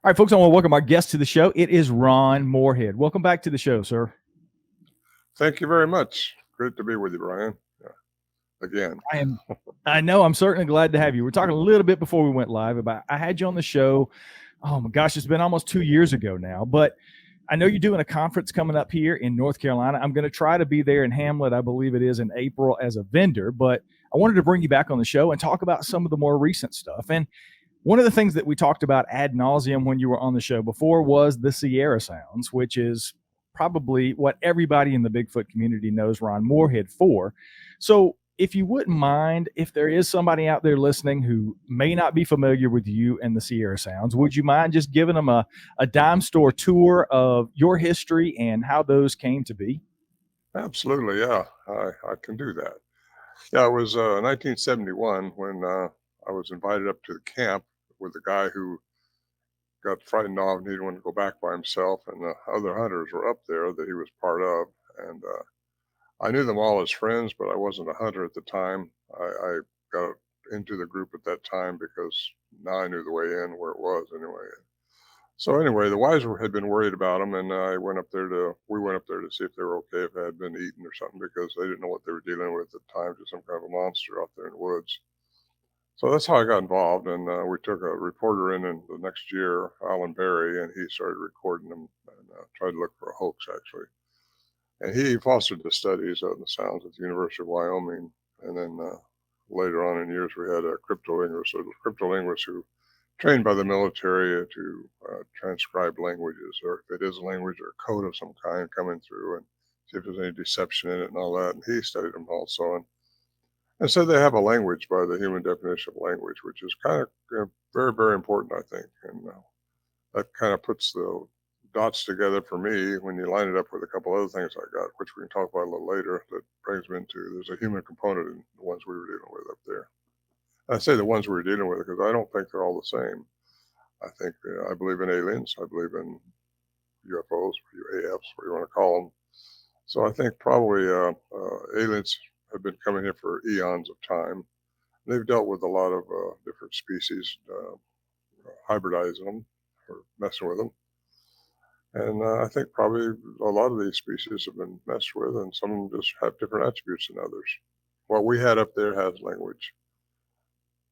All right, folks, I want to welcome our guest to the show. It is Ron Morehead. Welcome back to the show, sir. Thank you very much. Great to be with you, Brian. Again. I know. I'm certainly glad to have you. We're talking a little bit before we went live about I had you on the show. Oh my gosh, it's been almost 2 years ago now. But I know you're doing a conference coming up here in North Carolina. I'm going to try to be there in Hamlet, I believe it is in April, as a vendor. But I wanted to bring you back on the show and talk about some of the more recent stuff. And one of the things that we talked about ad nauseum when you were on the show before was the Sierra Sounds, which is probably what everybody in the Bigfoot community knows Ron Morehead for. So if you wouldn't mind, if there is somebody out there listening who may not be familiar with you and the Sierra Sounds, would you mind just giving them a dime store tour of your history and how those came to be? Absolutely, yeah. I can do that. Yeah, it was 1971 when I was invited up to the camp with a guy who got frightened off and he didn't want to go back by himself, and the other hunters were up there that he was part of. And I knew them all as friends, but I wasn't a hunter at the time. I got into the group at that time because now I knew the way in, where it was anyway. So anyway, the wives had been worried about them, and we went up there to see if they were okay, if they had been eaten or something, because they didn't know what they were dealing with at the time, just some kind of a monster out there in the woods. So that's how I got involved, and we took a reporter in the next year, Alan Berry, and he started recording them and tried to look for a hoax, actually. And he fostered the studies of the sounds at the University of Wyoming. And then later on in years, we had a cryptolinguist who trained by the military to transcribe languages, or if it is a language or a code of some kind coming through, and see if there's any deception in it and all that. And he studied them also. And so they have a language by the human definition of language, which is kind of very, very important, I think. And that kind of puts the dots together for me when you line it up with a couple other things I got, which we can talk about a little later, that brings me into there's a human component in the ones we were dealing with up there. I say the ones we were dealing with because I don't think they're all the same. I think I believe in aliens. I believe in UFOs, UAFs, what you want to call them. So I think probably aliens have been coming here for eons of time. They've dealt with a lot of different species, hybridizing them or messing with them. And I think probably a lot of these species have been messed with, and some of them just have different attributes than others. What we had up there has language,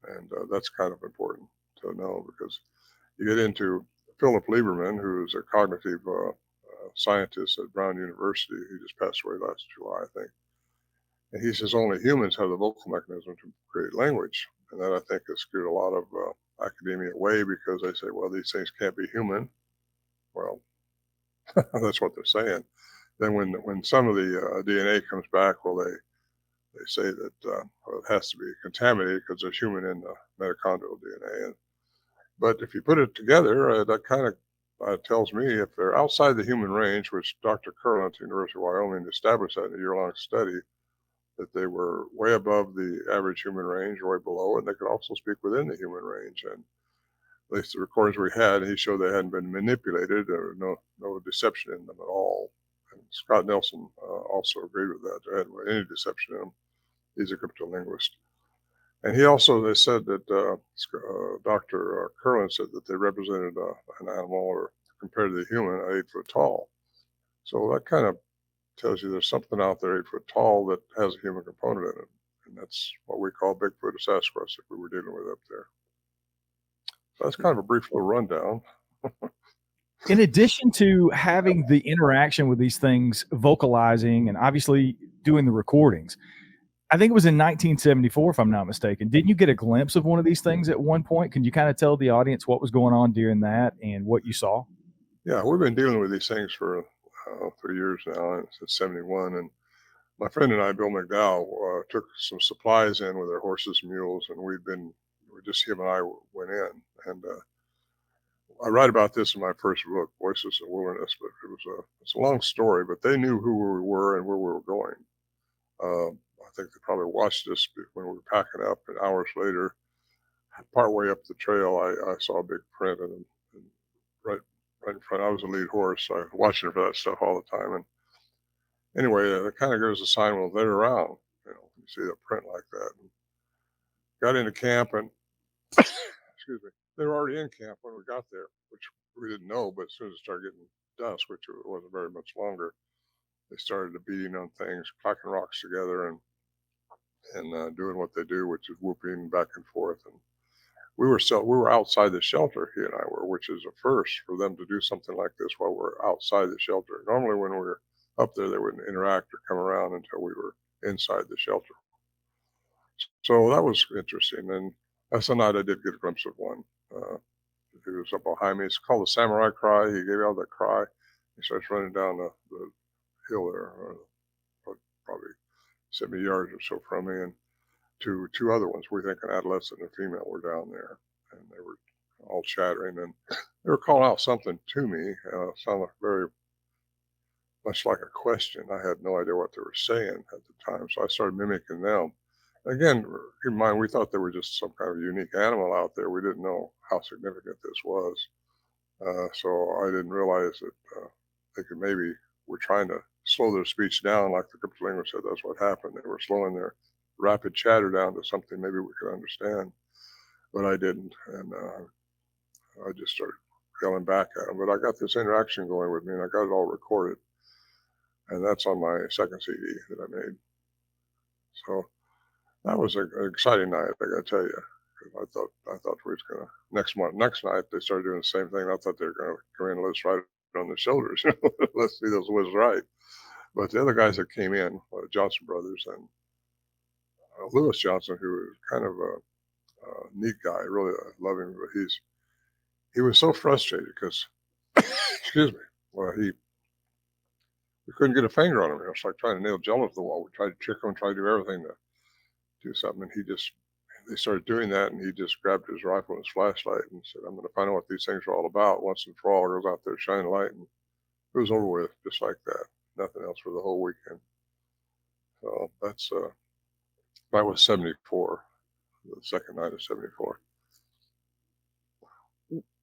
and that's kind of important to know, because you get into Philip Lieberman, who is a cognitive scientist at Brown University. He just passed away last July, I think. And he says only humans have the vocal mechanism to create language. And that, I think, has scared a lot of academia away, because they say, well, these things can't be human. Well, that's what they're saying. Then when some of the DNA comes back, well, they say that well, it has to be contaminated because there's human in the mitochondrial DNA. But if you put it together, that kind of tells me if they're outside the human range, which Dr. Curlin at the University of Wyoming established that in a year-long study, that they were way above the average human range, or way below, and they could also speak within the human range. And at least the recordings we had, he showed they hadn't been manipulated, or no deception in them at all. And Scott Nelson also agreed with that. There hadn't been any deception in them. He's a cryptolinguist. And they said that Dr. Curlin said that they represented an animal, or compared to the human, 8 foot tall. So that kind of tells you there's something out there 8 foot tall that has a human component in it. And that's what we call Bigfoot or Sasquatch that we were dealing with up there. So that's kind of a brief little rundown. In addition to having the interaction with these things, vocalizing, and obviously doing the recordings, I think it was in 1974, if I'm not mistaken. Didn't you get a glimpse of one of these things at one point? Can you kind of tell the audience what was going on during that and what you saw? Yeah, we've been dealing with these things for 3 years now, since 71. And my friend and I, Bill McDowell, took some supplies in with our horses and mules, and just him and I went in. And I write about this in my first book, Voices of Wilderness, but it's a long story, but they knew who we were and where we were going. I think they probably watched us when we were packing up, and hours later, partway up the trail, I saw a big print, and right in front, I was the lead horse, so I was watching for that stuff all the time. And anyway, it kind of gives a sign, well, they're around, you see the print like that. And got into camp, and excuse me, they were already in camp when we got there, which we didn't know. But as soon as it started getting dusk, which it wasn't very much longer, they started to beating on things, clacking rocks together, and doing what they do, which is whooping back and forth. And we were outside the shelter, he and I were, which is a first for them to do something like this while we're outside the shelter. Normally, when we were up there, they wouldn't interact or come around until we were inside the shelter. So that was interesting. And that's the night I did get a glimpse of one. He was up behind me. It's called the samurai cry. He gave out that cry. He starts running down the hill there, probably 70 yards or so from me, and two other ones. We think an adolescent and a female were down there, and they were all chattering, and they were calling out something to me. Sounded very much like a question. I had no idea what they were saying at the time, so I started mimicking them. Again, keep in mind, we thought they were just some kind of unique animal out there. We didn't know how significant this was. So I didn't realize that they could maybe were trying to slow their speech down, like the cryptolinguist said. That's what happened. They were slowing their rapid chatter down to something maybe we could understand, but I didn't, and I just started yelling back at them. But I got this interaction going with me, and I got it all recorded, and that's on my second CD that I made. So that was an exciting night, I got to tell you. I thought we was gonna next night they started doing the same thing. I thought they were gonna come in and let's right on the shoulders. Let's see those was right. But the other guys that came in, Johnson brothers and Lewis Johnson, who was kind of a neat guy, really love him. But he was so frustrated because, excuse me, well we couldn't get a finger on him. It was like trying to nail jello to the wall. We tried to trick him, tried to do everything to do something, and they started doing that, and he just grabbed his rifle and his flashlight and said, "I'm going to find out what these things are all about once and for all." Goes out there, shining light, and it was over with just like that. Nothing else for the whole weekend. So that was 74, the second night of 74.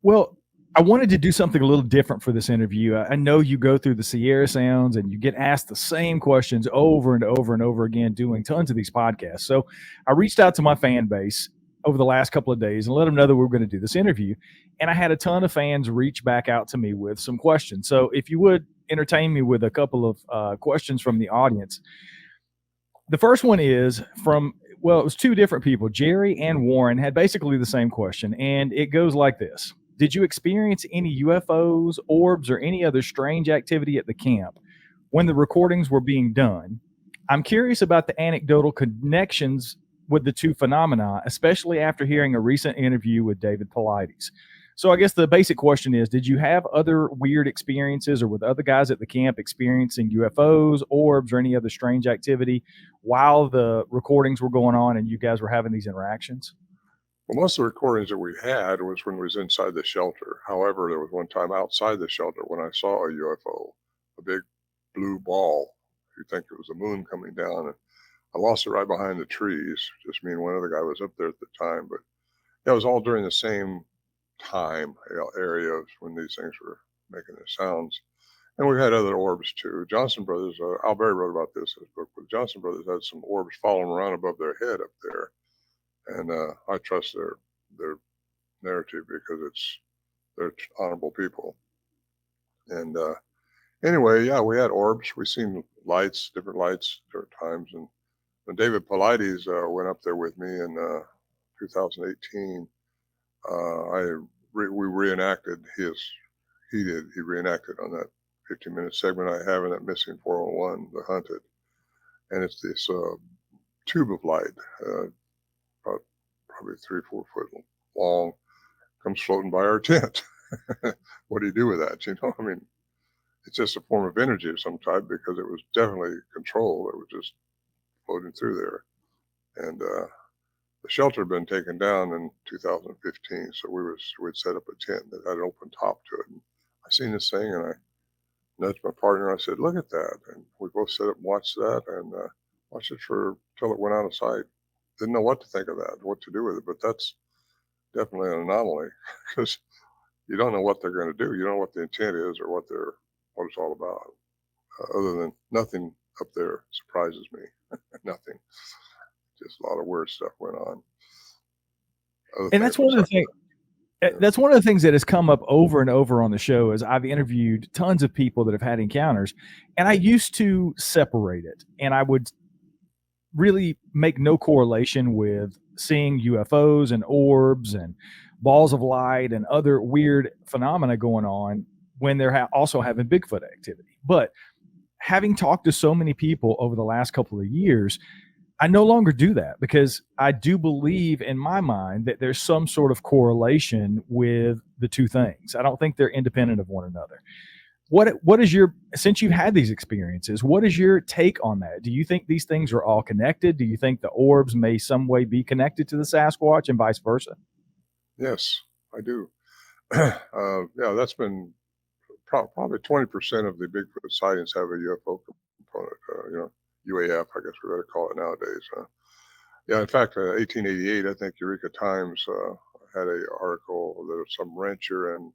Well, I wanted to do something a little different for this interview. I know you go through the Sierra Sounds and you get asked the same questions over and over and over again, doing tons of these podcasts. So I reached out to my fan base over the last couple of days and let them know that we were going to do this interview. And I had a ton of fans reach back out to me with some questions. So if you would entertain me with a couple of questions from the audience. The first one is from, well, it was two different people. Jerry and Warren had basically the same question, and it goes like this. Did you experience any UFOs, orbs, or any other strange activity at the camp when the recordings were being done? I'm curious about the anecdotal connections with the two phenomena, especially after hearing a recent interview with David Paulides. So I guess the basic question is, did you have other weird experiences or with other guys at the camp experiencing UFOs, orbs, or any other strange activity while the recordings were going on and you guys were having these interactions? Well, most of the recordings that we had was when we was inside the shelter. However, there was one time outside the shelter when I saw a UFO, a big blue ball. You'd think it was the moon coming down. And I lost it right behind the trees. Just me and one other guy was up there at the time. But yeah, it was all during the same time areas when these things were making their sounds. And we've had other orbs too. Johnson Brothers, Al Berry wrote about this in his book, but Johnson Brothers had some orbs following around above their head up there. And I trust their narrative because they're honorable people. And anyway, yeah, we had orbs. We seen lights, different lights, different times. And when David Paulides went up there with me in 2018, we reenacted he reenacted on that 15-minute segment I have in that Missing 401, The Hunted. And it's this tube of light, about probably 3-4 foot long, comes floating by our tent. What do you do with that? You know, I mean, it's just a form of energy of some type because it was definitely controlled. It was just floating through there. And the shelter had been taken down in 2015, so we'd set up a tent that had an open top to it. And I seen this thing, and I nudged my partner. I said, "Look at that!" And we both sat up and watched that, and watched it till it went out of sight. Didn't know what to think of that, what to do with it, but that's definitely an anomaly because you don't know what they're going to do. You don't know what the intent is or what it's all about. Other than nothing up there surprises me. Nothing. Just a lot of weird stuff went on. And that's one of the things. That's one of the things that has come up over and over on the show is I've interviewed tons of people that have had encounters, and I used to separate it, and I would really make no correlation with seeing UFOs and orbs and balls of light and other weird phenomena going on when they're also having Bigfoot activity. But having talked to so many people over the last couple of years, I no longer do that because I do believe in my mind that there's some sort of correlation with the two things. I don't think they're independent of one another. What is your, since you've had these experiences, what is your take on that? Do you think these things are all connected? Do you think the orbs may some way be connected to the Sasquatch and vice versa? Yes, I do. Yeah, that's been probably 20% of the Bigfoot sightings have a UFO component. UAF, I guess we better call it nowadays. Yeah, in fact, 1888, I think Eureka Times had an article that some rancher and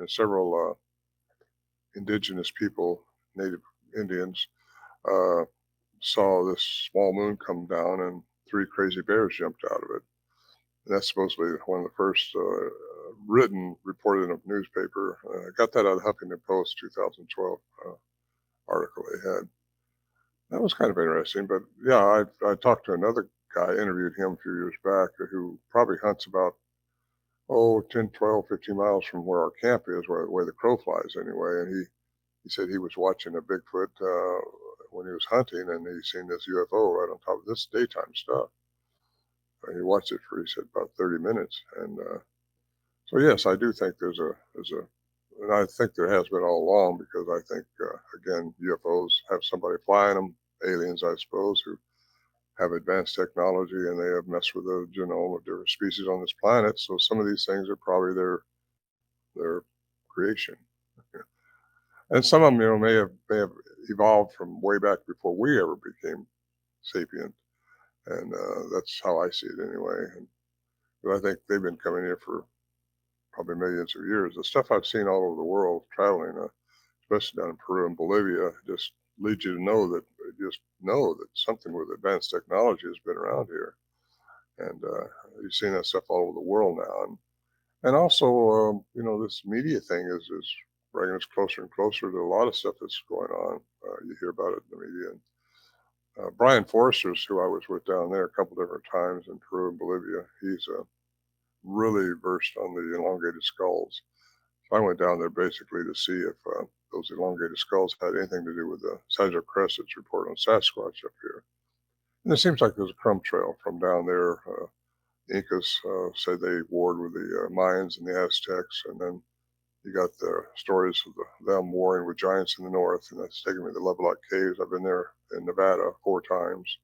several indigenous people, native Indians, saw this small moon come down and 3 crazy bears jumped out of it. And that's supposedly one of the first written reported in a newspaper. I got that out of Huffington Post 2012 article they had. That was kind of interesting, but yeah, I talked to another guy, interviewed him a few years back, who probably hunts about 10, 12, 15 miles from where our camp is, where the crow flies anyway. And he said he was watching a Bigfoot when he was hunting, and he seen this UFO right on top of this daytime stuff. And he watched it for, he said, about 30 minutes. And so yes, I do think there's a, and I think there has been all along, because I think again, UFOs have somebody flying them, aliens, I suppose, who have advanced technology, and they have messed with the genome of different species on this planet. So some of these things are probably their creation. And some of them, may have evolved from way back before we ever became sapient, and that's how I see it anyway. But I think they've been coming here for probably millions of years. The stuff I've seen all over the world traveling, especially down in Peru and Bolivia, just leads you to know that something with advanced technology has been around here, and you've seen that stuff all over the world now. And also, this media thing is bringing us closer and closer to a lot of stuff that's going on. You hear about it in the media. And Brian Forresters, who I was with down there a couple different times in Peru and Bolivia, he's really versed on the elongated skulls. So I went down there basically to see if those elongated skulls had anything to do with the Sagittal Crest that's reported on Sasquatch up here. And it seems like there's a crumb trail from down there. Incas said they warred with the Mayans and the Aztecs, and then you got the stories of them warring with giants in the north, and that's taken me to Level Caves. I've been there in Nevada 4 times.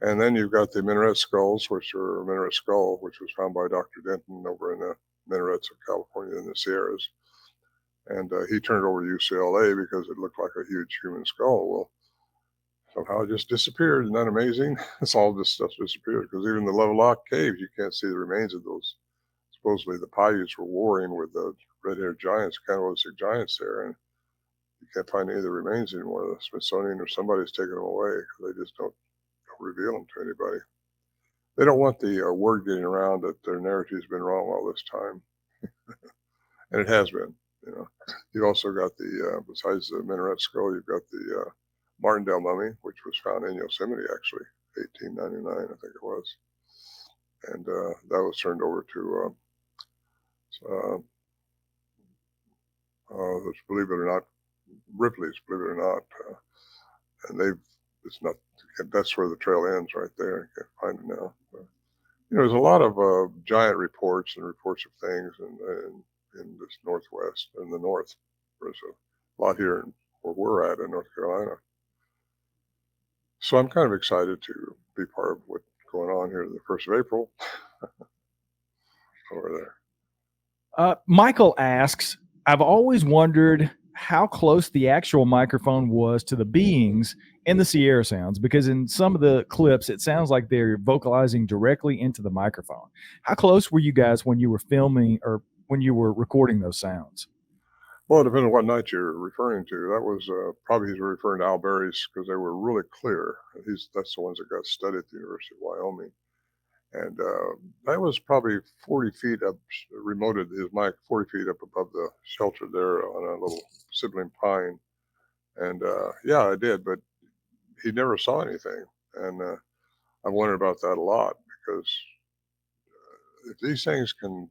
And then you've got the Minaret skulls, Minaret skull, which was found by Dr. Denton over in the Minarets of California in the Sierras. And he turned it over to UCLA because it looked like a huge human skull. Well, somehow it just disappeared. Isn't that amazing? It's all this stuff disappeared, because even the Level Caves, you can't see the remains of those. Supposedly the Paiutes were warring with the red-haired giants, cannibalistic giants there, and you can't find any of the remains anymore. The Smithsonian or somebody's taken them away because they just don't reveal them to anybody. They don't want the word getting around that their narrative's been wrong all this time. And it has been. You've also got besides the Minaret skull, you've got the Martindale mummy, which was found in Yosemite, actually, 1899, I think it was. And that was turned over to, believe it or not, Ripley's, believe it or not. And that's where the trail ends right there. You can't find it now. But, there's a lot of giant reports and reports of things in this Northwest and the North. There's a lot here where we're at in North Carolina. So I'm kind of excited to be part of what's going on here the 1st of April over there. Michael asks, I've always wondered how close the actual microphone was to the beings in the Sierra sounds, because in some of the clips, it sounds like they're vocalizing directly into the microphone. How close were you guys when you were filming or when you were recording those sounds? Well, it depends on what night you're referring to. That was probably he's referring to Al Berry's, because they were really clear. That's the ones that got studied at the University of Wyoming. And that was probably 40 feet up, remoted his mic 40 feet up above the shelter there on a little sibling pine. And yeah, I did, but he never saw anything. And I wondered about that a lot, because if these things can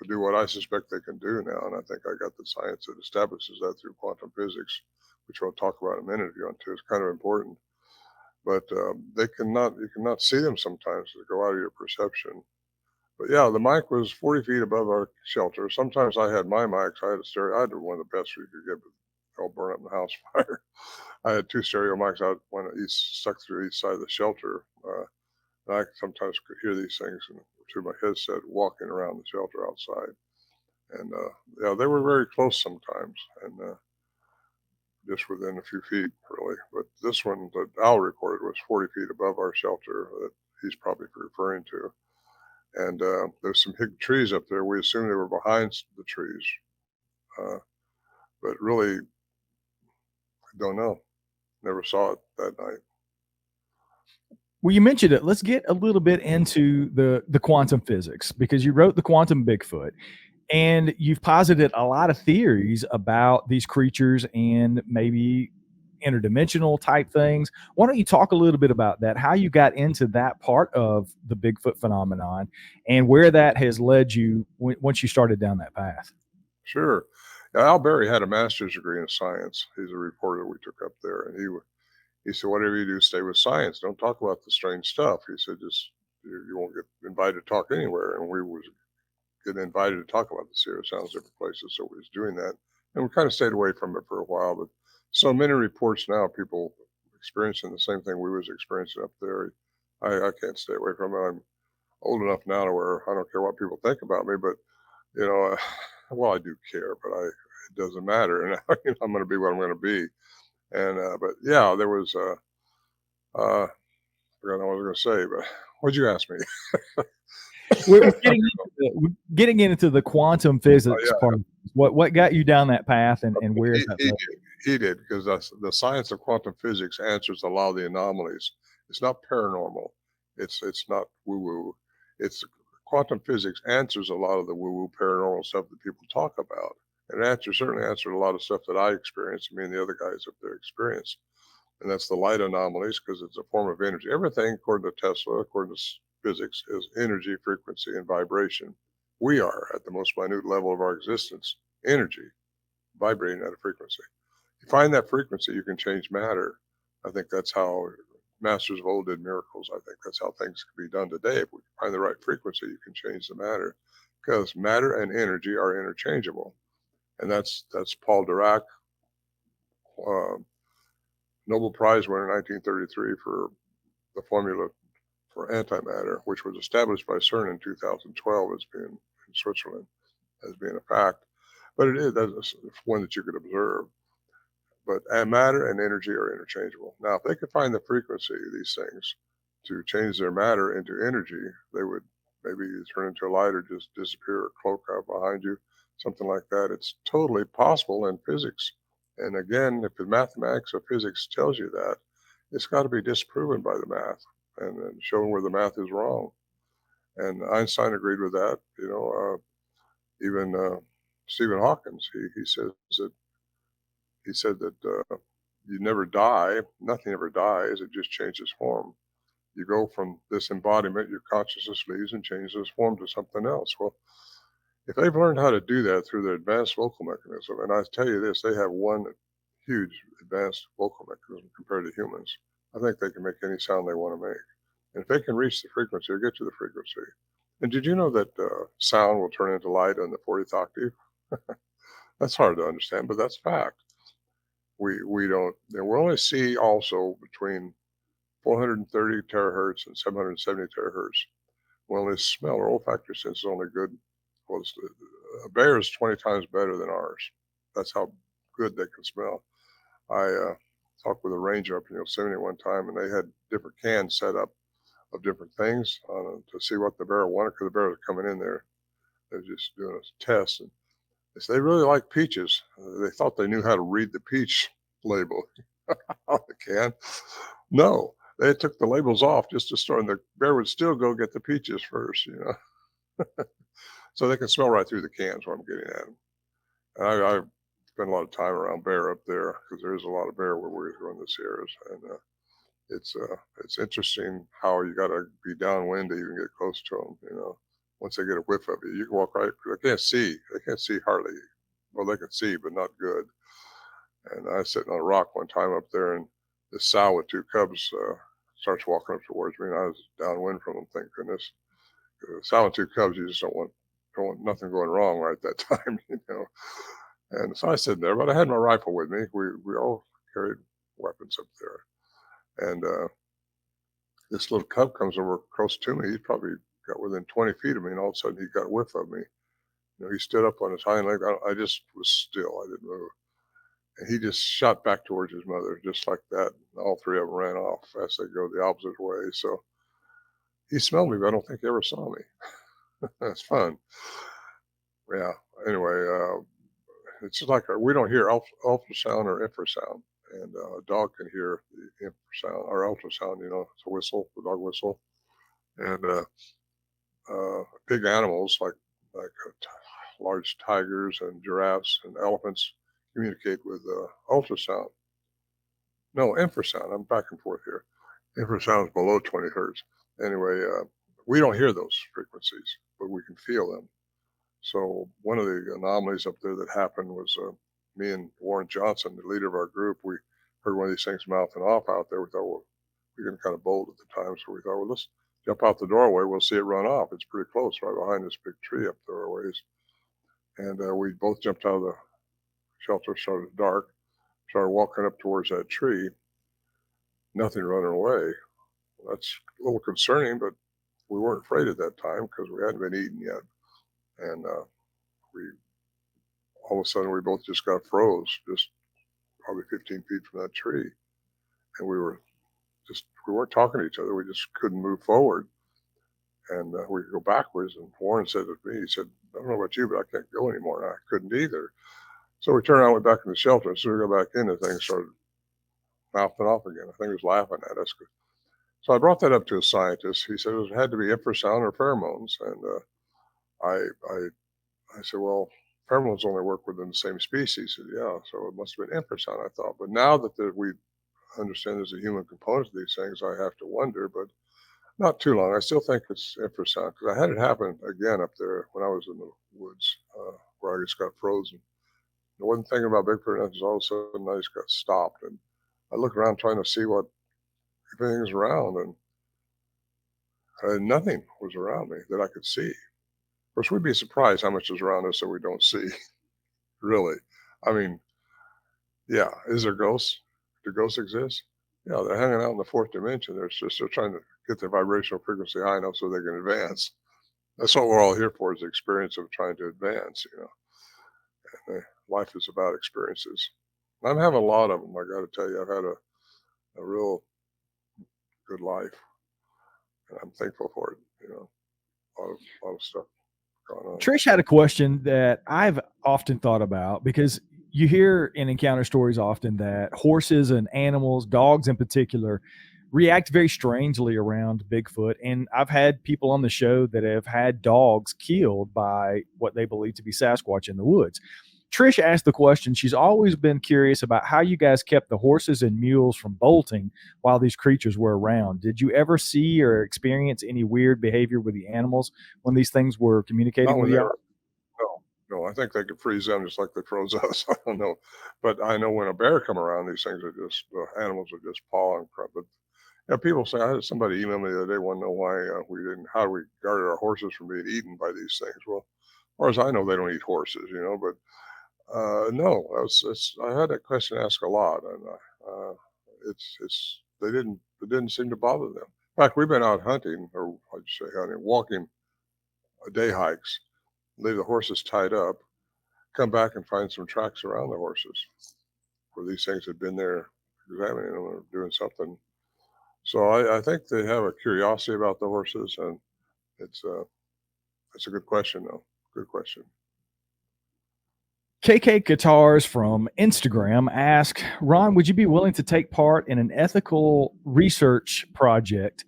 do what I suspect they can do now, and I think I got the science that establishes that through quantum physics, which we'll talk about in a minute if you want to, it's kind of important. But you cannot see them sometimes. They go out of your perception. But yeah, the mic was 40 feet above our shelter. Sometimes I had my mics. I had a stereo. I had one of the best we could get, but all burned up in the house fire. I had 2 stereo mics out, one each stuck through each side of the shelter. And I sometimes could hear these things through my headset walking around the shelter outside. And yeah, they were very close sometimes, and just within a few feet, really. But this one that Al recorded was 40 feet above our shelter that he's probably referring to. And there's some big trees up there. We assumed they were behind the trees, uh, but really, I don't know. Never saw it that night. Well, you mentioned it. Let's get a little bit into the quantum physics, because you wrote the Quantum Bigfoot, and you've posited a lot of theories about these creatures and maybe interdimensional type things. Why don't you talk a little bit about that, how you got into that part of the Bigfoot phenomenon, and where that has led you once you started down that path? Sure. Yeah, Al Berry had a master's degree in science. He's a reporter we took up there, and he said, "Whatever you do, stay with science. Don't talk about the strange stuff." He said, "Just you won't get invited to talk anywhere." And we was getting invited to talk about the Sierra Sounds different places, so we was doing that, and we kind of stayed away from it for a while. But so many reports now, people experiencing the same thing we was experiencing up there. I can't stay away from it. I'm old enough now to where I don't care what people think about me, but you know, well, I do care, but it doesn't matter. And I'm going to be what I'm going to be. And but yeah, there was I forgot what I was going to say, but what'd you ask me? We're getting into the quantum Oh physics yeah, part. What got you down that path, and where is he, that he led? did. He did, because the science of quantum physics answers a lot of the anomalies. It's not paranormal. It's not woo woo. It's quantum physics answers a lot of the woo woo paranormal stuff that people talk about. And certainly answered a lot of stuff that I experienced, and me and the other guys up there experienced. And that's the light anomalies, because it's a form of energy. Everything, according to Tesla, according to physics, is energy, frequency, and vibration. We are at the most minute level of our existence, energy, vibrating at a frequency. If you find that frequency, you can change matter. I think that's how masters of old did miracles. I think that's how things can be done today. If we find the right frequency, you can change the matter, because matter and energy are interchangeable. And that's Paul Dirac, uh, Nobel Prize winner in 1933 for the formula for antimatter, which was established by CERN in 2012 as being in Switzerland as being a fact. But that's one that you could observe. But matter and energy are interchangeable. Now, if they could find the frequency of these things to change their matter into energy, they would maybe turn into a light or just disappear or cloak out behind you, something like that. It's totally possible in physics. And again, if the mathematics of physics tells you that, it's got to be disproven by the math and shown where the math is wrong. And Einstein agreed with that. Even Stephen Hawkins, he said that you never die. Nothing ever dies. It just changes form. You go from this embodiment, your consciousness leaves and changes form to something else. Well, if they've learned how to do that through their advanced vocal mechanism, and I tell you this, they have one huge advanced vocal mechanism compared to humans. I think they can make any sound they want to make. And if they can reach the frequency or get to the frequency. And did you know that sound will turn into light on the 40th octave? That's hard to understand, but that's fact. We don't, and we only see also between 430 terahertz and 770 terahertz. Well, this smell or olfactory sense is only good. Well, a bear is 20 times better than ours. That's how good they can smell. I talked with a ranger up in Yosemite one time, and they had different cans set up of different things to see what the bear wanted, because the bear was coming in there. They were just doing a test. And they said they really like peaches. They thought they knew how to read the peach label on the can. No, They took the labels off just to store, and the bear would still go get the peaches first, you know, so they can smell right through the cans. What I'm getting at. And I spent a lot of time around bear up there because there is a lot of bear where we're in the Sierras, and it's interesting how you got to be downwind to even get close to them. You know, once they get a whiff of you, you can walk right. They can't see. They can't see hardly. Well, they can see, but not good. And I was sitting on a rock one time up there, and this sow with two cubs starts walking up towards me, and I was downwind from them. Thank goodness. Sow and two cubs, you just don't want nothing going wrong right at that time, you know. And so I sat there, but I had my rifle with me. We all carried weapons up there, and this little cub comes over close to me. He probably got within 20 feet of me, and all of a sudden he got a whiff of me. You know, he stood up on his hind leg. I just was still. I didn't move. And he just shot back towards his mother, just like that. All three of them ran off as they go the opposite way. So he smelled me, but I don't think he ever saw me. That's fun. Yeah. Anyway, it's just like we don't hear ultrasound or infrasound, and a dog can hear the infrasound or ultrasound. You know, it's a whistle, the dog whistle, and big animals like large tigers and giraffes and elephants communicate with ultrasound. No, infrasound. I'm back and forth here. Infrasound is below 20 hertz. Anyway, we don't hear those frequencies, but we can feel them. So one of the anomalies up there that happened was me and Warren Johnson, the leader of our group, we heard one of these things mouthing off out there. We thought, well, we were getting kind of bold at the time, so we thought, well, let's jump out the doorway. We'll see it run off. It's pretty close, right behind this big tree up there a ways. And we both jumped out of the shelter, started dark, started walking up towards that tree. Nothing running away. That's a little concerning, but we weren't afraid at that time because we hadn't been eaten yet. And we all of a sudden we both just got froze, just probably 15 feet from that tree, and we weren't talking to each other. We just couldn't move forward, and we could go backwards. And Warren said to me, he said, "I don't know about you, but I can't go anymore." And I couldn't either. So we turned around, went back in the shelter. As soon as we got back in, the thing started mouthing off again. I think he was laughing at us. So I brought that up to a scientist. He said it had to be infrasound or pheromones, and I said, well, pheromones only work within the same species. He said, yeah, so it must have been infrasound, I thought. But now that we understand there's a human component to these things, I have to wonder, but not too long. I still think it's infrasound because I had it happen again up there when I was in the woods where I just got frozen. I wasn't thinking about Bigfoot, and all of a sudden I just got stopped. And I looked around trying to see if anything was around, and nothing was around me that I could see. Of course, we'd be surprised how much is around us that we don't see. Really. I mean, yeah. Is there ghosts? Do ghosts exist? Yeah, they're hanging out in the fourth dimension. They're trying to get their vibrational frequency high enough so they can advance. That's what we're all here for, is the experience of trying to advance, you know. And life is about experiences. I'm having a lot of them. I got to tell you, I've had a real good life, and I'm thankful for it. You know, a lot of stuff going on. Trish had a question that I've often thought about, because you hear in encounter stories often that horses and animals, dogs in particular, react very strangely around Bigfoot. And I've had people on the show that have had dogs killed by what they believe to be Sasquatch in the woods. Trish asked the question. She's always been curious about how you guys kept the horses and mules from bolting while these creatures were around. Did you ever see or experience any weird behavior with the animals when these things were communicating Not with when they you? were. No, I think they could freeze them just like they froze us. I don't know, but I know when a bear come around, these things are just the animals are just pawing. But yeah, people say, I had somebody email me the other day, want to know why how do we guard our horses from being eaten by these things? Well, as far as I know, they don't eat horses, you know. But no, I had that question asked a lot, and it didn't seem to bother them. In fact, we've been out hunting, or I'd say hunting, walking day hikes, leave the horses tied up, come back and find some tracks around the horses where these things had been there examining them or doing something. So I think they have a curiosity about the horses, and it's a good question, though. Good question. KK Guitars from Instagram ask, Ron, would you be willing to take part in an ethical research project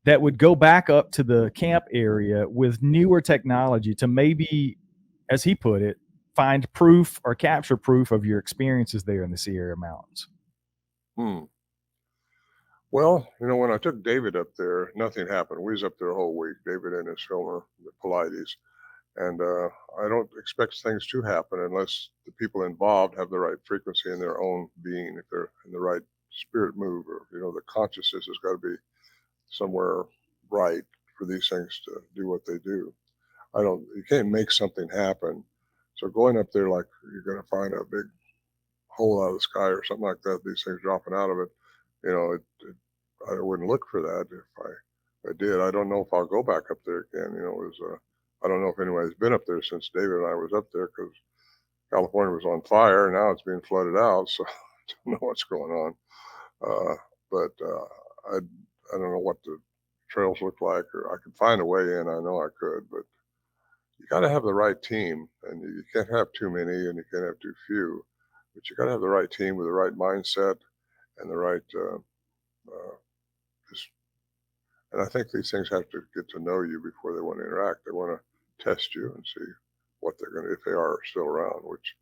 that would go back up to the camp area with newer technology to maybe, as he put it, find proof or capture proof of your experiences there in the Sierra Mountains? Hmm. Well, when I took David up there, nothing happened. We was up there a whole week, David and his filmer, the Pilates. And I don't expect things to happen unless the people involved have the right frequency in their own being, if they're in the right spirit move, or the consciousness has got to be somewhere right for these things to do what they do. You can't make something happen. So going up there like you're going to find a big hole out of the sky or something like that, these things dropping out of it, I wouldn't look for that if I did. I don't know if I'll go back up there again. I don't know if anybody's been up there since David and I was up there, because California was on fire. Now it's being flooded out, so I don't know what's going on. But I don't know what the trails look like, or I could find a way in. I know I could, but you got to have the right team, and you can't have too many, and you can't have too few. But you got to have the right team with the right mindset and the right just. And I think these things have to get to know you before they want to interact. They want to test you and see what they're going to, if they are still around, which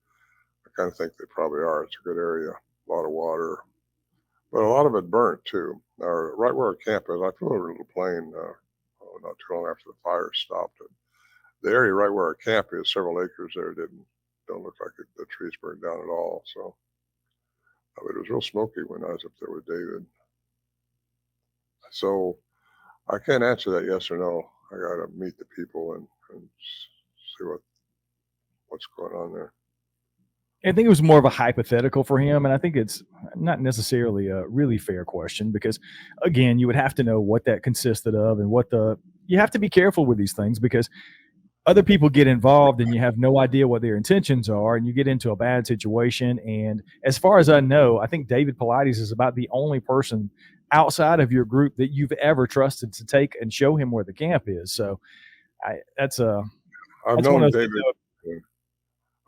I kind of think they probably are. It's a good area, a lot of water, but a lot of it burnt too. Right where our camp is, I flew over a little plane not too long after the fire stopped. And the area right where our camp is, several acres there, don't look like the trees burned down at all. So, but it was real smoky when I was up there with David. So I can't answer that yes or no. I got to meet the people and see what's going on there. I think it was more of a hypothetical for him, and I think it's not necessarily a really fair question because, again, you would have to know what that consisted of and you have to be careful with these things because other people get involved and you have no idea what their intentions are, and you get into a bad situation. And as far as I know, I think David Pilates is about the only person outside of your group that you've ever trusted to take and show him where the camp is. So that's I've that's one known of those David.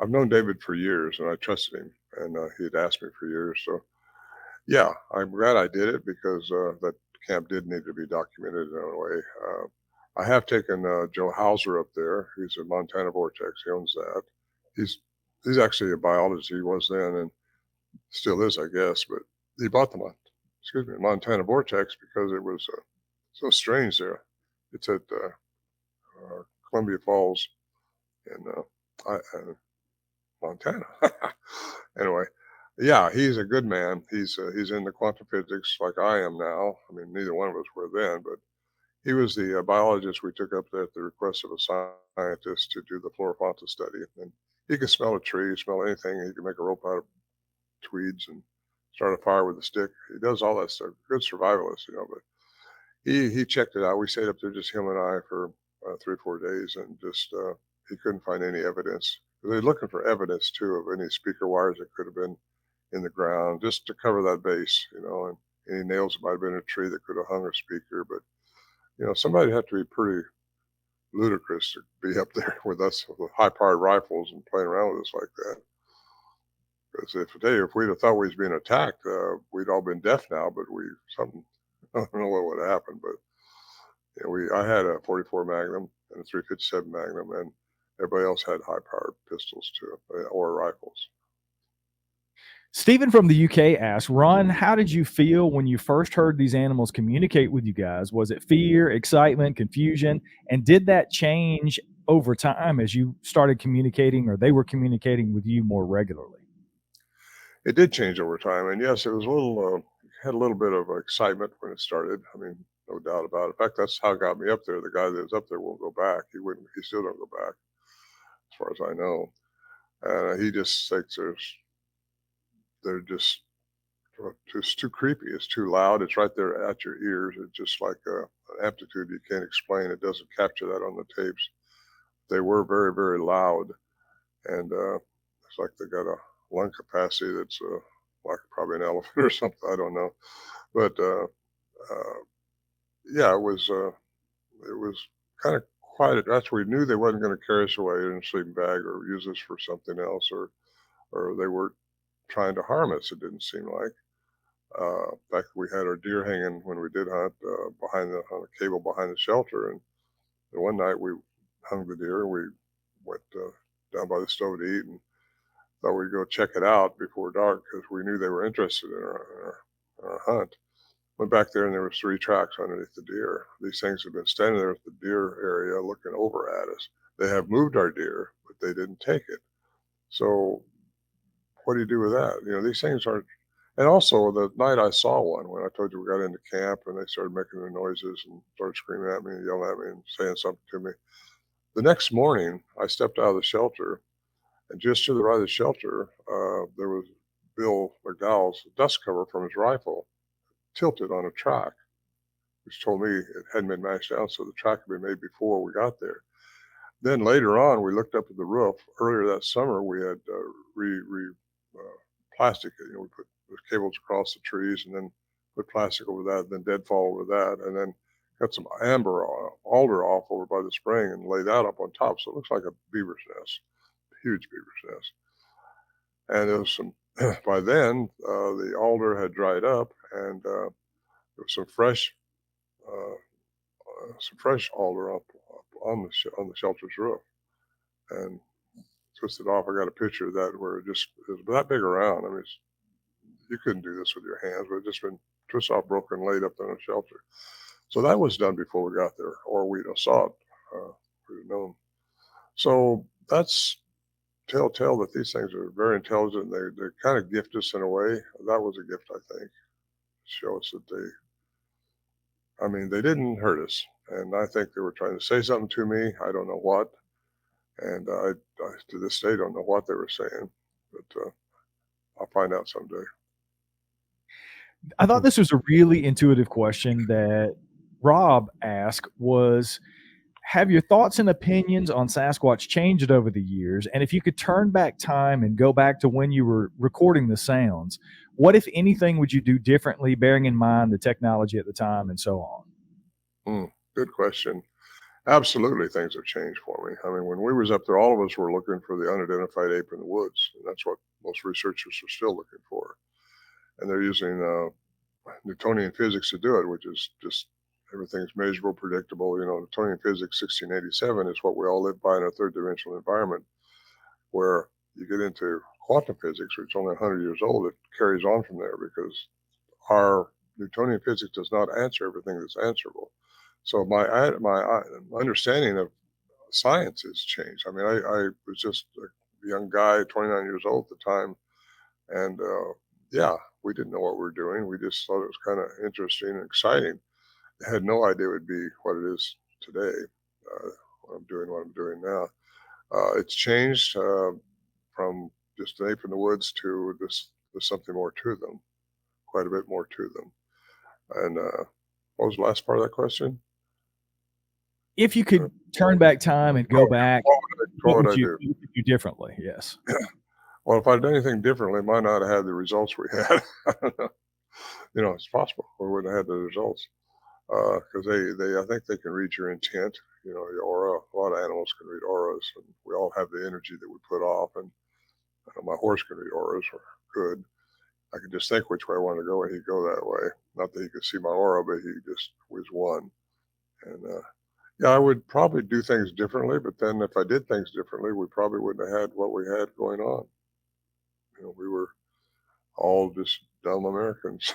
I've known David for years, and I trusted him, and he had asked me for years. So yeah, I'm glad I did it, because that camp did need to be documented in a way. I have taken Joe Hauser up there. He's a Montana Vortex. He owns that. He's he's actually a biologist. He was then and still is, I guess. But he bought the Montana Vortex because it was so strange there. It's at Columbia Falls in Montana. Anyway, yeah, he's a good man. He's into quantum physics like I am now. I mean, neither one of us were then, but he was the biologist we took up there at the request of a scientist to do the flora-fauna study. And he could smell a tree, smell anything. He could make a rope out of tweeds and start a fire with a stick. He does all that stuff. Good survivalist, but he checked it out. We stayed up there, just him and I, for 3 or 4 days, and just he couldn't find any evidence. They're looking for evidence too of any speaker wires that could have been in the ground, just to cover that base, and any nails that might have been in a tree that could have hung a speaker. But somebody'd have to be pretty ludicrous to be up there with us with high-powered rifles and playing around with us like that. Because if we'd have thought we was being attacked, we'd all been deaf now. But something, I don't know what would have happened. But I had a 44 Magnum and a 357 Magnum, and everybody else had high-powered pistols too, or rifles. Stephen from the UK asked, Ron, how did you feel when you first heard these animals communicate with you guys? Was it fear, excitement, confusion? And did that change over time as you started communicating or they were communicating with you more regularly? It did change over time, and yes, it was had a little bit of excitement when it started. I mean, no doubt about it. In fact, that's how it got me up there. The guy that was up there won't go back. He still don't go back, as far as I know. He just thinks they're just too creepy. It's too loud. It's right there at your ears. It's just like an amplitude you can't explain. It doesn't capture that on the tapes. They were very, very loud, and it's like they got a lung capacity that's like probably an elephant or something. I don't know, but yeah, it was kind of quiet. That's we knew they wasn't going to carry us away in a sleeping bag or use us for something else, or they were trying to harm us. It didn't seem like. In fact, we had our deer hanging when we did hunt on a cable behind the shelter, and one night we hung the deer. We went down by the stove to eat, and thought we'd go check it out before dark because we knew they were interested in our hunt. Went back there, and there was 3 tracks underneath the deer. These things have been standing there at the deer area looking over at us. They have moved our deer, but they didn't take it. So what do you do with that? These things aren't. And also, the night I saw one, when I told you we got into camp and they started making their noises and started screaming at me and yelling at me and saying something to me. The next morning, I stepped out of the shelter, and just to the right of the shelter, there was Bill McDowell's dust cover from his rifle tilted on a track, which told me it hadn't been mashed out, so the track had been made before we got there. Then later on, we looked up at the roof. Earlier that summer, we had plastic. We put the cables across the trees, and then put plastic over that, and then deadfall over that, and then got some amber alder off over by the spring and laid that up on top, so it looks like a beaver's nest, huge beaver's nest. And there was some. By then, the alder had dried up, and there was some fresh alder up on the shelter's roof, and twisted off. I got a picture of that where it was that big around. I mean, you couldn't do this with your hands, but it just been twisted off, broken, laid up in a shelter. So that was done before we got there, or we'd have saw it. We'd have known. So that's telltale that these things are very intelligent. They kind of gift us in a way. That was a gift, I think. Show us that they didn't hurt us. And I think they were trying to say something to me. I don't know what. And I to this day don't know what they were saying, but I'll find out someday. I thought this was a really intuitive question that Rob asked was, have your thoughts and opinions on Sasquatch changed over the years? And if you could turn back time and go back to when you were recording the sounds, what, if anything, would you do differently, bearing in mind the technology at the time and so on? Good question. Absolutely, things have changed for me. I mean, when we was up there, all of us were looking for the unidentified ape in the woods, and that's what most researchers are still looking for. And they're using Newtonian physics to do it, which is just everything's measurable, predictable. Newtonian physics 1687 is what we all live by in a third dimensional environment. Where you get into quantum physics, which is only 100 years old, it carries on from there because our Newtonian physics does not answer everything that's answerable. So my understanding of science has changed. I mean, I was just a young guy, 29 years old at the time, and we didn't know what we were doing. We just thought it was kind of interesting and exciting. I had no idea it would be what it is today, what I'm doing now. It's changed from just an ape in the woods to there's something more to them, quite a bit more to them. And what was the last part of that question? If you could turn back time and go back, what would you do differently? Yes. Well, if I'd done anything differently, I might not have had the results we had. It's possible we wouldn't have had the results because I think they can read your intent. Your aura. A lot of animals can read auras, and we all have the energy that we put off. And my horse can read auras, or could. I could just think which way I wanted to go, and he'd go that way. Not that he could see my aura, but he just was one. And I would probably do things differently. But then, if I did things differently, we probably wouldn't have had what we had going on. We were all just dumb Americans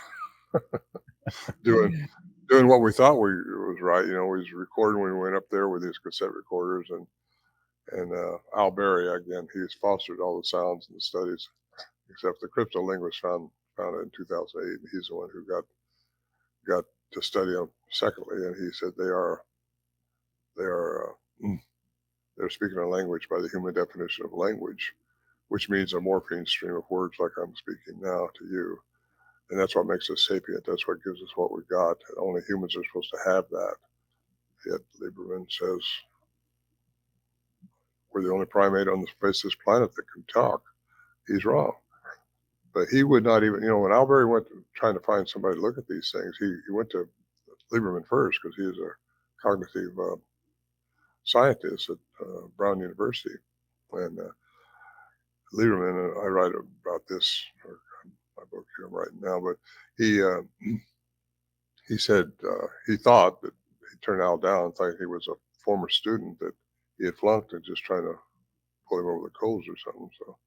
doing what we thought was right. We was recording when we went up there with these cassette recorders, and Al Berry, again, he's fostered all the sounds and the studies, except the cryptolinguist found it in 2008. He's the one who got to study them secondly, and he said they're speaking a language by the human definition of language, which means a morphine stream of words like I'm speaking now to you. And that's what makes us sapient. That's what gives us what we got. And only humans are supposed to have that. Yet Lieberman says we're the only primate on the face of this planet that can talk. He's wrong. But he would not even, when Albury went trying to find somebody to look at these things, he went to Lieberman first because he is a cognitive scientist at Brown University, and Lieberman. I write about this or my book here I'm writing now, but he said he thought that he turned Al down, thinking he was a former student that he had flunked and just trying to pull him over the coals or something. So,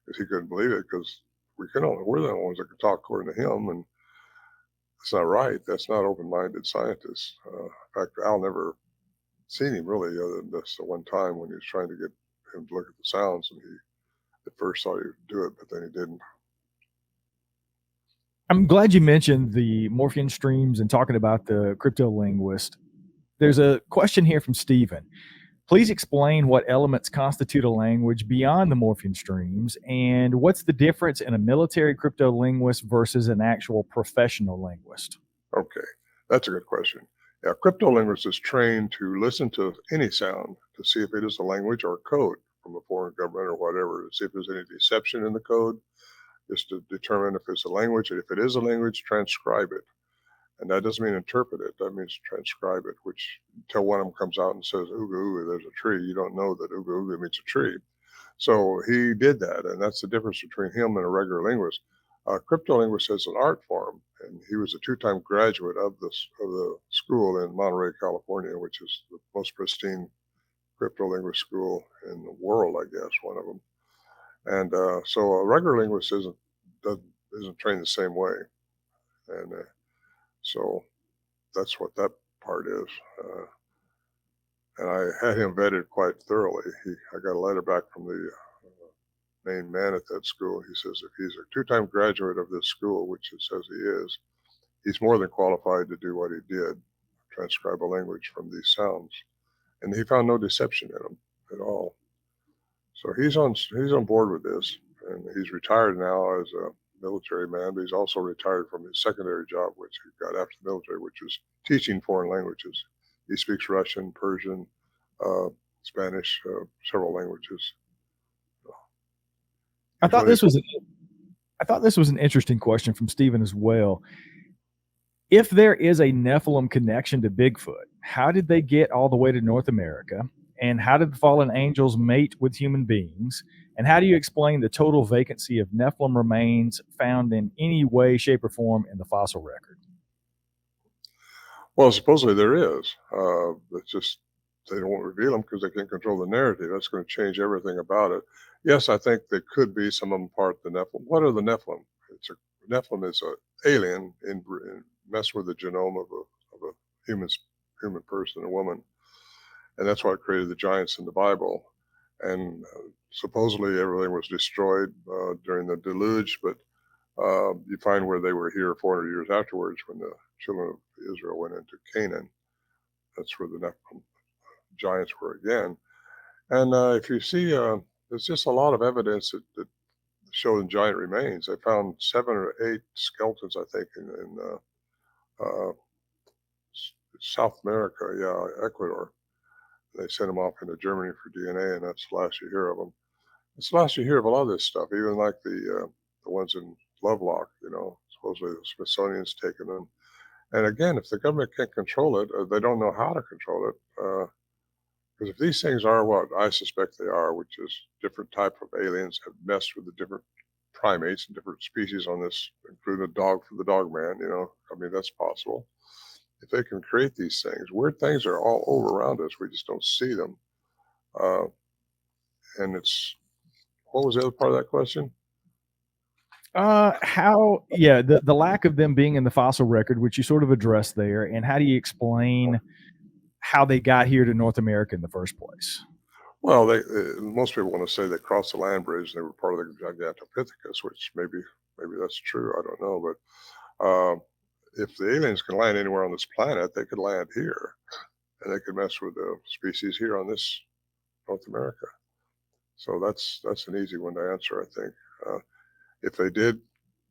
because he couldn't believe it, because we're the only ones that can talk according to him, and that's not right. That's not open-minded scientists. In fact, Al never seen him really, other than this the one time when he was trying to get him to look at the sounds, and he at first thought he would do it, but then he didn't. I'm glad you mentioned the Morphean streams and talking about the cryptolinguist. There's a question here from Stephen. Please explain what elements constitute a language beyond the Morphean streams, and what's the difference in a military cryptolinguist versus an actual professional linguist? Okay, that's a good question. Yeah, cryptolinguist is trained to listen to any sound to see if it is a language or a code from a foreign government or whatever, to see if there's any deception in the code, just to determine if it's a language, and if it is a language, transcribe it. And that doesn't mean interpret it, that means transcribe it, which until one of them comes out and says, ooga, ooga, there's a tree, you don't know that ooga, ooga means a tree. So he did that, and that's the difference between him and a regular linguist. Cryptolinguist is an art form, and he was a two-time graduate of the school in Monterey, California, which is the most pristine cryptolinguist school in the world, I guess, one of them. And so a regular linguist isn't trained the same way, and so that's what that part is. And I had him vetted quite thoroughly. I got a letter back from the main man at that school. He says if he's a two-time graduate of this school, which it says he is, he's more than qualified to do what he did, transcribe a language from these sounds. And he found no deception in them at all. So he's on board with this, and he's retired now as a military man, but he's also retired from his secondary job, which he got after the military, which was teaching foreign languages. He speaks Russian, Persian, Spanish, several languages. I thought this was an interesting question from Stephen as well. If there is a Nephilim connection to Bigfoot, how did they get all the way to North America? And how did the fallen angels mate with human beings? And how do you explain the total vacancy of Nephilim remains found in any way, shape, or form in the fossil record? Well, supposedly there is. It's just they don't want to reveal them because they can't control the narrative. That's going to change everything about it. Yes, I think there could be some of them part of the Nephilim. What are the Nephilim? Nephilim is an alien in mess with the genome of a human person, a woman, and that's what created the giants in the Bible. And supposedly everything was destroyed during the deluge, but you find where they were here 400 years afterwards when the children of Israel went into Canaan. That's where the Nephilim giants were again. And if you see, there's just a lot of evidence that showing giant remains. They found 7 or 8 skeletons, I think, in South America, Ecuador. They sent them off into Germany for DNA, and that's the last you hear of them. It's the last you hear of a lot of this stuff, even like the ones in Lovelock, supposedly the Smithsonian's taken them. And again, if the government can't control it, they don't know how to control it. Because if these things are what I suspect they are, which is different type of aliens have messed with the different primates and different species on this, including a dog for the dog man, I mean, that's possible. If they can create these things, weird things are all over around us. We just don't see them. And what was the other part of that question? The lack of them being in the fossil record, which you sort of addressed there, and how do you explain how they got here to North America in the first place? Well, most people want to say they crossed the land bridge and they were part of the Gigantopithecus, which maybe that's true. I don't know, but if the aliens can land anywhere on this planet, they could land here, and they could mess with the species here on this North America. So that's an easy one to answer, I think. If they did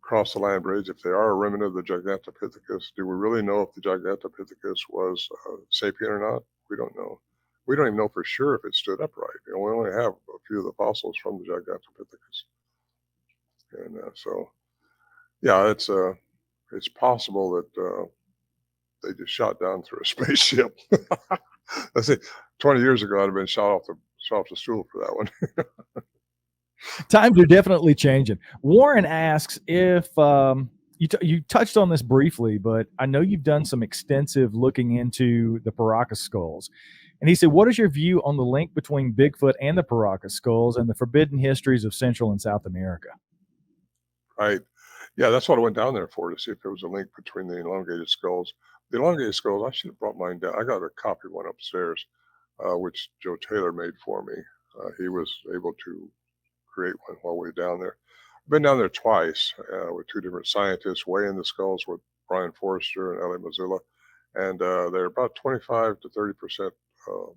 cross the land bridge, if they are a remnant of the Gigantopithecus, do we really know if the Gigantopithecus was sapient or not? We don't know. We don't even know for sure if it stood upright. We only have a few of the fossils from the Gigantopithecus. And so, yeah, it's possible that they just shot down through a spaceship. Let's see, 20 years ago, I'd have been shot off the stool for that one. Times are definitely changing. Warren asks if you touched on this briefly, but I know you've done some extensive looking into the Paracas skulls. And he said, what is your view on the link between Bigfoot and the Paracas skulls and the forbidden histories of Central and South America? Right. Yeah, that's what I went down there for, to see if there was a link between the elongated skulls. The elongated skulls, I should have brought mine down. I got a copy of one upstairs, which Joe Taylor made for me. He was able to create one while we were down there. I've been down there twice with two different scientists weighing the skulls with Brian Forrester and Ellie Missoula, and they're about 25 to 30%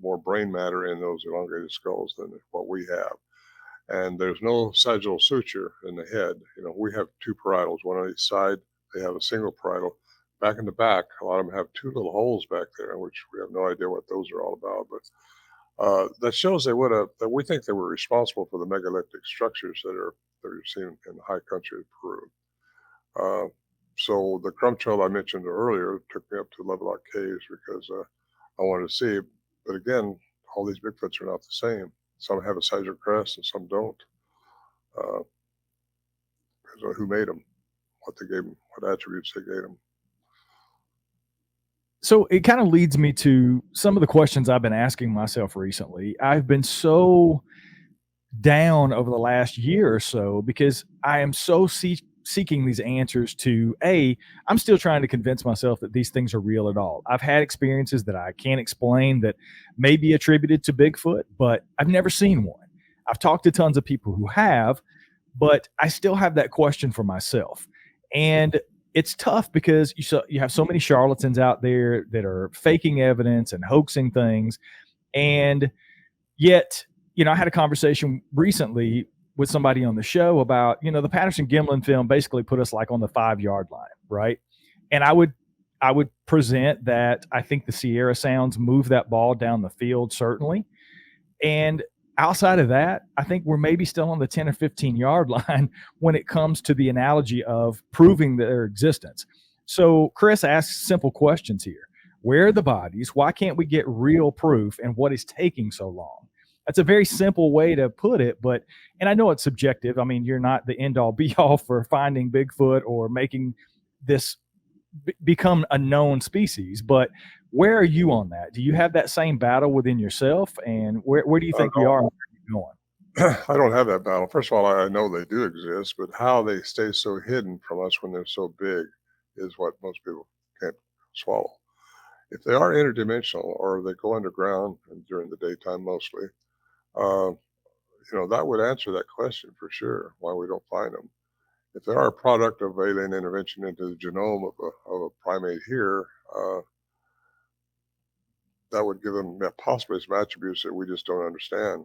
more brain matter in those elongated skulls than what we have. And there's no sagittal suture in the head. You know, we have two parietals, one on each side. They have a single parietal. Back in the back, a lot of them have two little holes back there, which we have no idea what those are all about. But that shows they would have, that we think they were responsible for the megalithic structures that are seen in the high country of Peru. Uh, so the crumb trail I mentioned earlier took me up to Levelock Caves because I wanted to see. But again, all these Bigfoots are not the same. Some have a sagittal crest and some don't. Uh, so who made them? What they gave them? What attributes they gave them? So it kind of leads me to some of the questions I've been asking myself recently. I've been so down over the last year or so because I am so seeking these answers to I'm still trying to convince myself that these things are real at all. I've had experiences that I can't explain that may be attributed to Bigfoot, but I've never seen one. I've talked to tons of people who have, but I still have that question for myself. And it's tough because you have so many charlatans out there that are faking evidence and hoaxing things. And yet, I had a conversation recently with somebody on the show about, the Patterson Gimlin film basically put us like on the 5-yard line, right? And I would present that I think the Sierra Sounds moved that ball down the field, certainly. And outside of that, I think we're maybe still on the 10 or 15-yard line when it comes to the analogy of proving their existence. So Chris asks simple questions here. Where are the bodies? Why can't we get real proof? And what is taking so long? That's a very simple way to put it, and I know it's subjective. I mean, you're not the end all be all for finding Bigfoot or making this become a known species, but where are you on that? Do you have that same battle within yourself? And where do you think we are and where are you going? I don't have that battle. First of all, I know they do exist, but how they stay so hidden from us when they're so big is what most people can't swallow. If they are interdimensional or they go underground and during the daytime mostly, uh, that would answer that question for sure, why we don't find them. If they are a product of alien intervention into the genome of a primate here, that would give them possibly some attributes that we just don't understand.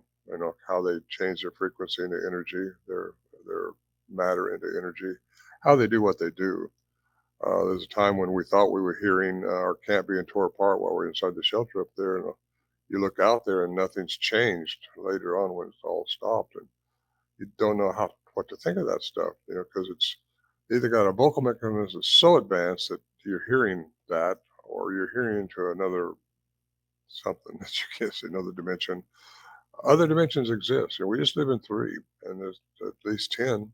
How they change their frequency into energy, their matter into energy, how they do what they do. There's a time when we thought we were hearing our camp being tore apart while we're inside the shelter up there, and you look out there and nothing's changed later on when it's all stopped, and you don't know what to think of that stuff, because it's either got a vocal mechanism that's so advanced that you're hearing that, or you're hearing into another something that you can't see, another dimension. Other dimensions exist. We just live in 3, and there's at least 10.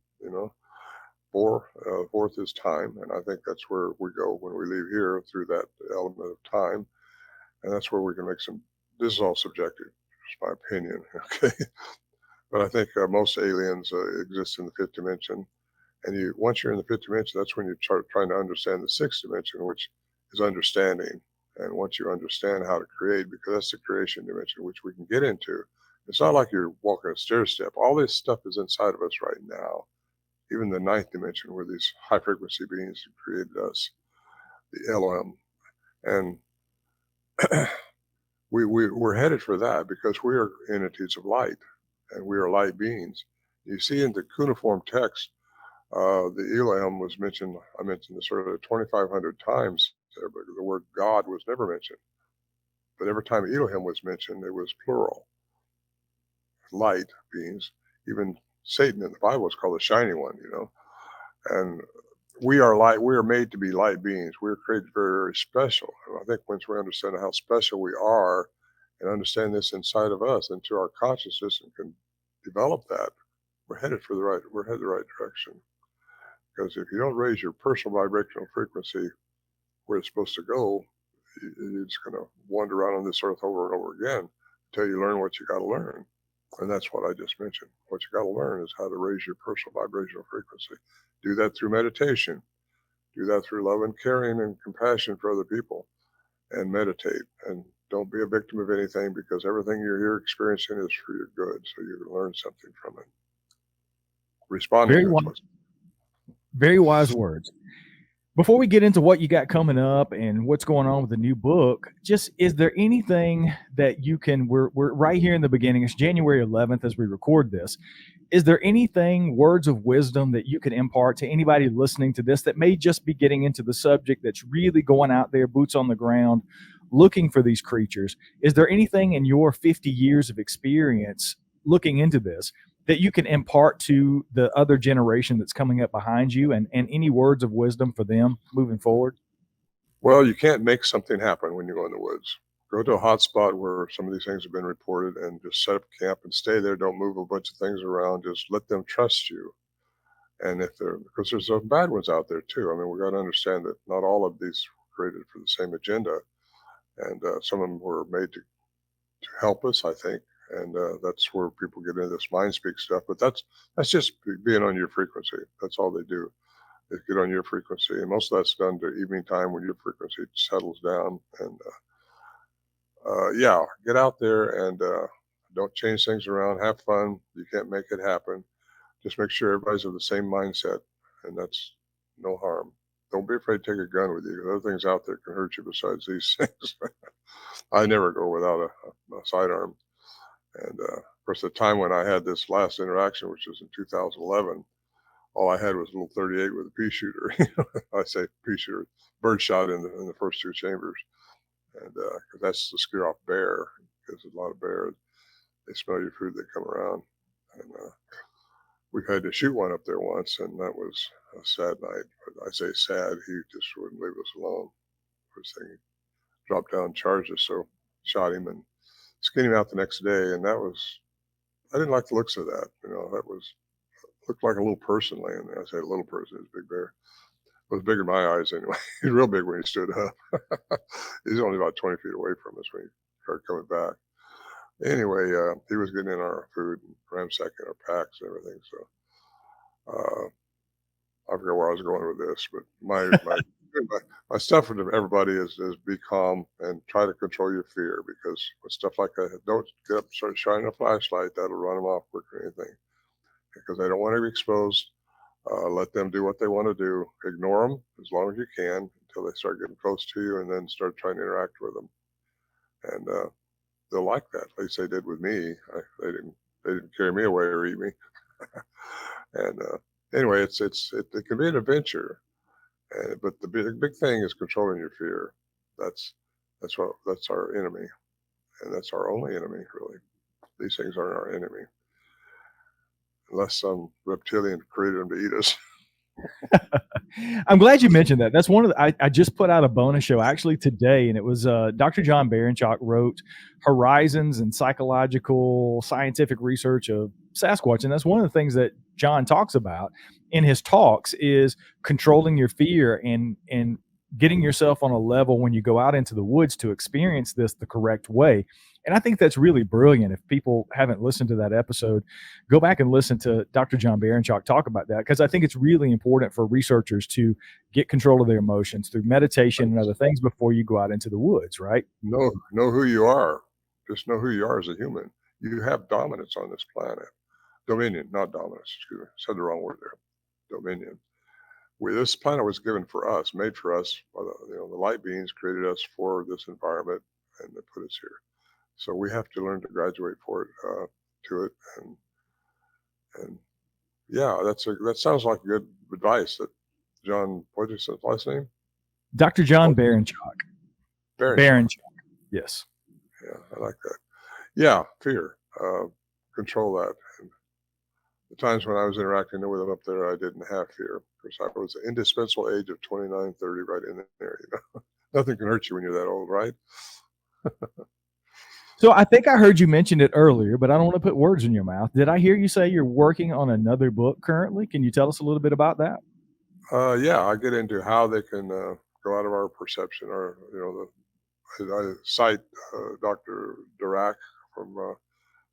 4, fourth is time, and I think that's where we go when we leave here, through that element of time, and that's where we can make some. This is all subjective, just my opinion. Okay, but I think most aliens exist in the 5th dimension, and once you're in the 5th dimension, that's when you start trying to understand the 6th dimension, which is understanding. And once you understand how to create, because that's the creation dimension, which we can get into, it's not like you're walking a stair step. All this stuff is inside of us right now. Even the 9th dimension, where these high frequency beings created us, the Elohim, and we're headed for that because we are entities of light, and we are light beings. You see in the cuneiform text, the Elohim was mentioned. I mentioned this earlier 2,500 times. But the word God was never mentioned. But every time Elohim was mentioned, it was plural. Light beings. Even Satan in the Bible is called the shiny one. And we are light. We are made to be light beings. We are created very, very special. And I think once we understand how special we are, and understand this inside of us into our consciousness and can develop that, we're headed the right direction. Because if you don't raise your personal vibrational frequency where it's supposed to go, you're just going to wander around on this earth over and over again until you learn what you got to learn. And that's what I just mentioned. What you got to learn is how to raise your personal vibrational frequency. Do that through meditation. Do that through love and caring and compassion for other people, and meditate. And don't be a victim of anything, because everything you're here experiencing is for your good. So you can learn something from it. Responding to it. Very wise words. Before we get into what you got coming up and what's going on with the new book, just is there anything that you can, we're right here in the beginning, it's January 11th as we record this. Is there anything, words of wisdom that you can impart to anybody listening to this that may just be getting into the subject, that's really going out there, boots on the ground, looking for these creatures? Is there anything in your 50 years of experience looking into this that you can impart to the other generation that's coming up behind you, and any words of wisdom for them moving forward? Well, you can't make something happen when you go in the woods. Go to a hot spot where some of these things have been reported and just set up camp and stay there. Don't move a bunch of things around. Just let them trust you. And because there's some bad ones out there too. I mean, we got to understand that not all of these were created for the same agenda. And some of them were made to help us, I think. And that's where people get into this mind speak stuff. But that's just being on your frequency. That's all they do, is get on your frequency. And most of that's done to evening time when your frequency settles down. And get out there and don't change things around. Have fun. You can't make it happen. Just make sure everybody's of the same mindset, and that's no harm. Don't be afraid to take a gun with you. Other things out there can hurt you besides these things. I never go without a sidearm. And of course, the time when I had this last interaction, which was in 2011, all I had was a little 38 with a pea shooter. I say pea shooter, bird shot in the first two chambers, and because that's to scare off bear. Because there's a lot of bears, they smell your food, they come around, and we had to shoot one up there once, and that was a sad night. But I say sad, he just wouldn't leave us alone. First thing, he dropped down and charged us, so shot him and skinned him out the next day. And that was, I didn't like the looks of that. That looked like a little person laying there. I say a little person, it's a big bear. It was bigger in my eyes anyway. He's real big when he stood up. He's only about 20 feet away from us when he started coming back. Anyway, he was getting in our food and ransacking our packs and everything. So I forgot where I was going with this, but my stuff for everybody is be calm and try to control your fear, because with stuff like that, don't get up and start shining a flashlight. That'll run them off quicker than anything, because they don't want to be exposed. Let them do what they want to do. Ignore them as long as you can until they start getting close to you, and then start trying to interact with them. And they'll like that. At least they did with me. They didn't carry me away or eat me. And anyway, it can be an adventure. But the big thing is controlling your fear. That's our enemy, and that's our only enemy, really. These things aren't our enemy, unless some reptilian created them to eat us. I'm glad you mentioned that. That's one of the, I just put out a bonus show actually today, and it was Dr. John Baranchuk wrote Horizons and Psychological Scientific Research of Sasquatch. And that's one of the things that John talks about in his talks, is controlling your fear and getting yourself on a level when you go out into the woods to experience this the correct way. And I think that's really brilliant. If people haven't listened to that episode, go back and listen to Dr. John Baranchuk talk about that, because I think it's really important for researchers to get control of their emotions through meditation and other things before you go out into the woods, right? Know who you are. Just know who you are as a human. You have dominance on this planet. Dominion, not dominance. Excuse me. Said the wrong word there. Dominion. This planet was given for us, made for us by the light beings created us for this environment, and they put us here. So we have to learn to graduate to it, and yeah, that sounds like good advice. That John, what is his last name? Dr. John Baranchuk. Baranchuk. Yes. Yeah, I like that. Yeah, fear. Control that. And the times when I was interacting with them up there, I didn't have fear. Of course, I was the indispensable age of 29, 30, right in there. Nothing can hurt you when you're that old, right? So I think I heard you mention it earlier, but I don't want to put words in your mouth. Did I hear you say you're working on another book currently? Can you tell us a little bit about that? Yeah, I get into how they can go out of our perception, or I cite Dr. Dirac from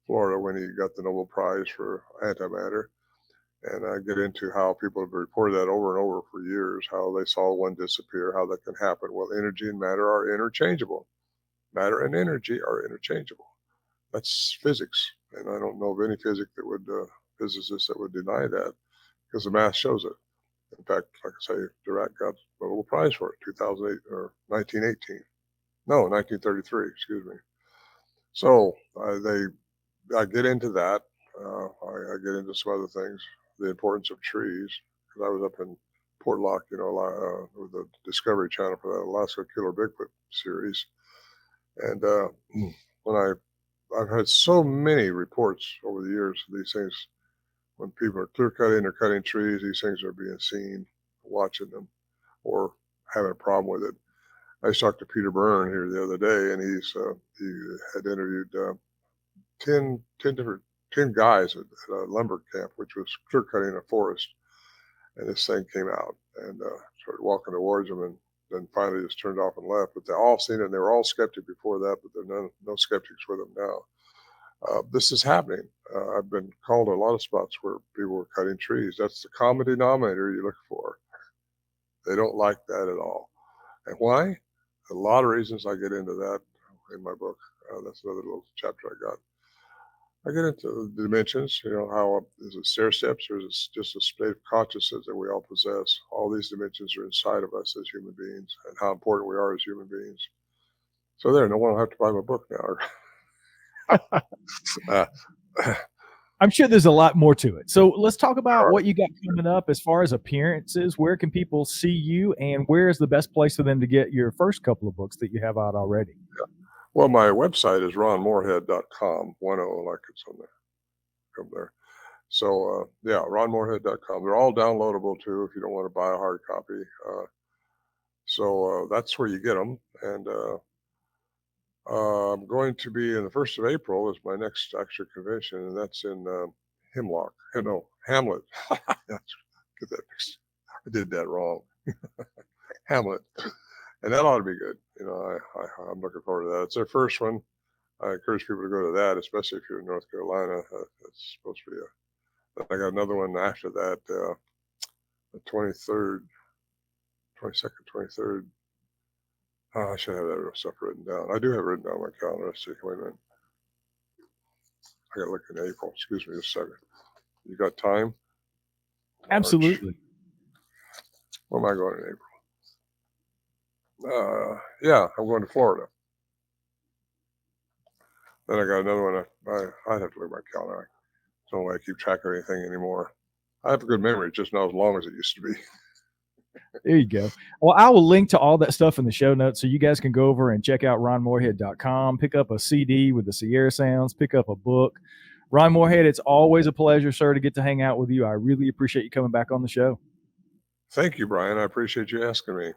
Florida when he got the Nobel Prize for antimatter. And I get into how people have reported that over and over for years, how they saw one disappear, how that can happen. Well, energy and matter are interchangeable. Matter and energy are interchangeable. That's physics. And I don't know of any physicist that would deny that, because the math shows it. In fact, like I say, Dirac got the Nobel Prize for it, 2008 or 1918. No, 1933, excuse me. So I get into that. I get into some other things, the importance of trees, because I was up in Port Lock, with the Discovery Channel for that Alaska Killer Bigfoot series. And when I've had so many reports over the years of these things, when people are clear cutting or cutting trees, these things are being seen, watching them, or having a problem with it. I talked to Peter Byrne here the other day, and he had interviewed 10 guys at a lumber camp, which was clear cutting a forest. And this thing came out and started walking towards them, and then finally just turned off and left. But they all seen it, and they were all skeptic before that, but there are no skeptics with them now. This is happening. I've been called a lot of spots where people were cutting trees. That's the common denominator you look for. They don't like that at all. And why? A lot of reasons. I get into that in my book. That's another little chapter I got. I get into the dimensions, how is it stair steps, or is it just a state of consciousness that we all possess? All these dimensions are inside of us as human beings, and how important we are as human beings. So no one will have to buy my book now. I'm sure there's a lot more to it. So let's talk about what you got coming up as far as appearances. Where can people see you, and where is the best place for them to get your first couple of books that you have out already? Yeah. Well, my website is ronmorehead.com, 10 like it's on there. Come there. So, ronmorehead.com. They're all downloadable too if you don't want to buy a hard copy. So that's where you get them. And I'm going to be in the 1st of April is my next actual convention, and that's in Hamlet. Get that mixed. I did that wrong. Hamlet. And that ought to be good. I'm looking forward to that. It's their first one. I encourage people to go to that, especially if you're in North Carolina. That's supposed to be I got another one after that, the 23rd, 22nd, 23rd. I should have that stuff written down. I do have it written down on my calendar. Let's see. Wait a minute. I got to look in April. Excuse me just a second. You got time? Absolutely. Where am I going in April? Yeah, I'm going to Florida. Then I got another one. I'd have to look at my calendar. There's no way I keep track of anything anymore. I have a good memory, just not as long as it used to be. There you go. Well, I will link to all that stuff in the show notes, so you guys can go over and check out ronmorehead.com, pick up a CD with the Sierra Sounds, pick up a book. Ron Morehead, it's always a pleasure, sir, to get to hang out with you. I really appreciate you coming back on the show. Thank you, Brian. I appreciate you asking me.